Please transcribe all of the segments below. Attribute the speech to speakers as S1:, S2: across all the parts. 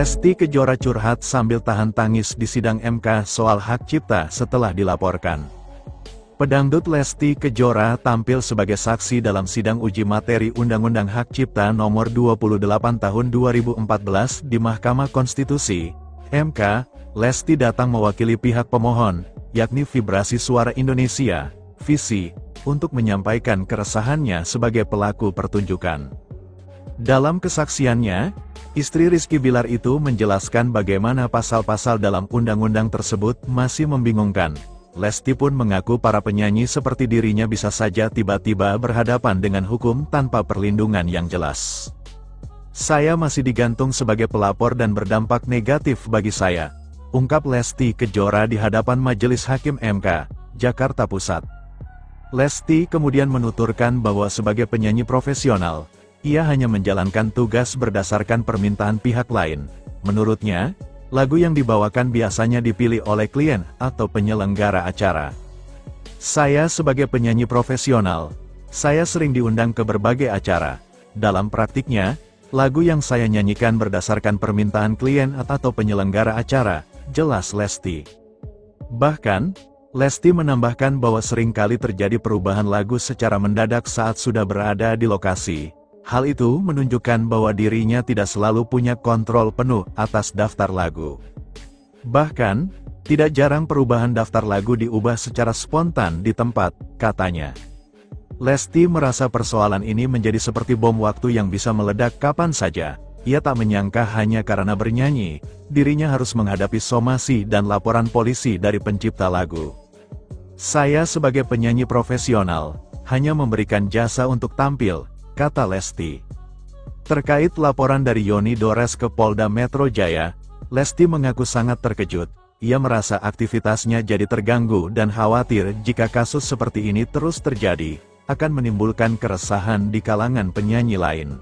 S1: Lesti Kejora curhat sambil tahan tangis di sidang MK soal hak cipta setelah dilaporkan. Pedangdut Lesti Kejora tampil sebagai saksi dalam sidang uji materi Undang-Undang Hak Cipta Nomor 28 Tahun 2014 di Mahkamah Konstitusi, MK. Lesti datang mewakili pihak pemohon, yakni Vibrasi Suara Indonesia, VISI, untuk menyampaikan keresahannya sebagai pelaku pertunjukan. Dalam kesaksiannya, istri Rizky Bilar itu menjelaskan bagaimana pasal-pasal dalam undang-undang tersebut masih membingungkan. Lesti pun mengaku para penyanyi seperti dirinya bisa saja tiba-tiba berhadapan dengan hukum tanpa perlindungan yang jelas. "Saya masih digantung sebagai pelapor dan berdampak negatif bagi saya," ungkap Lesti Kejora di hadapan Majelis Hakim MK, Jakarta Pusat. Lesti kemudian menuturkan bahwa sebagai penyanyi profesional, ia hanya menjalankan tugas berdasarkan permintaan pihak lain. Menurutnya, lagu yang dibawakan biasanya dipilih oleh klien atau penyelenggara acara. "Saya sebagai penyanyi profesional, saya sering diundang ke berbagai acara. Dalam praktiknya, lagu yang saya nyanyikan berdasarkan permintaan klien atau penyelenggara acara," jelas Lesti. Bahkan, Lesti menambahkan bahwa sering kali terjadi perubahan lagu secara mendadak saat sudah berada di lokasi. Hal itu menunjukkan bahwa dirinya tidak selalu punya kontrol penuh atas daftar lagu. Bahkan, tidak jarang perubahan daftar lagu diubah secara spontan di tempat, katanya. Lesti merasa persoalan ini menjadi seperti bom waktu yang bisa meledak kapan saja. Ia tak menyangka hanya karena bernyanyi, dirinya harus menghadapi somasi dan laporan polisi dari pencipta lagu. "Saya sebagai penyanyi profesional, hanya memberikan jasa untuk tampil," kata Lesti. Terkait laporan dari Yoni Dores ke Polda Metro Jaya, Lesti mengaku sangat terkejut. Ia merasa aktivitasnya jadi terganggu dan khawatir jika kasus seperti ini terus terjadi, akan menimbulkan keresahan di kalangan penyanyi lain.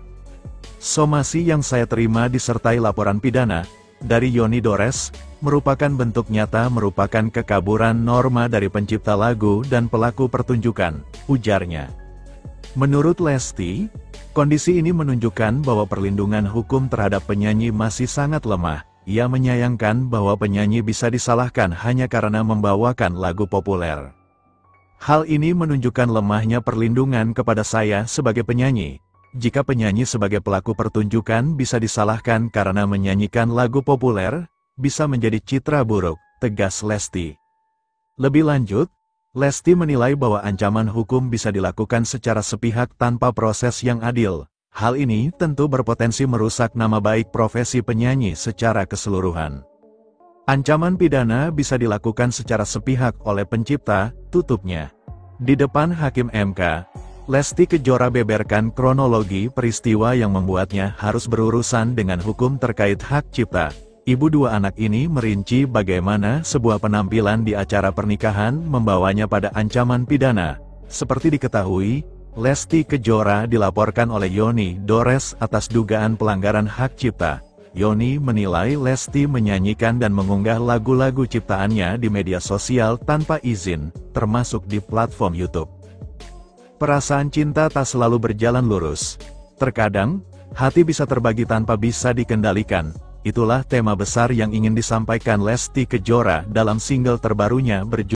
S1: "Somasi yang saya terima disertai laporan pidana dari Yoni Dores, merupakan bentuk nyata merupakan kekaburan norma dari pencipta lagu dan pelaku pertunjukan," ujarnya. Menurut Lesti, kondisi ini menunjukkan bahwa perlindungan hukum terhadap penyanyi masih sangat lemah. Ia menyayangkan bahwa penyanyi bisa disalahkan hanya karena membawakan lagu populer. "Hal ini menunjukkan lemahnya perlindungan kepada saya sebagai penyanyi. Jika penyanyi sebagai pelaku pertunjukan bisa disalahkan karena menyanyikan lagu populer, bisa menjadi citra buruk," tegas Lesti. Lebih lanjut, Lesti menilai bahwa ancaman hukum bisa dilakukan secara sepihak tanpa proses yang adil. Hal ini tentu berpotensi merusak nama baik profesi penyanyi secara keseluruhan. "Ancaman pidana bisa dilakukan secara sepihak oleh pencipta," tutupnya. Di depan Hakim MK, Lesti Kejora beberkan kronologi peristiwa yang membuatnya harus berurusan dengan hukum terkait hak cipta. Ibu dua anak ini merinci bagaimana sebuah penampilan di acara pernikahan membawanya pada ancaman pidana. Seperti diketahui, Lesti Kejora dilaporkan oleh Yoni Dores atas dugaan pelanggaran hak cipta. Yoni menilai Lesti menyanyikan dan mengunggah lagu-lagu ciptaannya di media sosial tanpa izin, termasuk di platform YouTube. Perasaan cinta tak selalu berjalan lurus. Terkadang, hati bisa terbagi tanpa bisa dikendalikan. Itulah tema besar yang ingin disampaikan Lesti Kejora dalam single terbarunya berjudul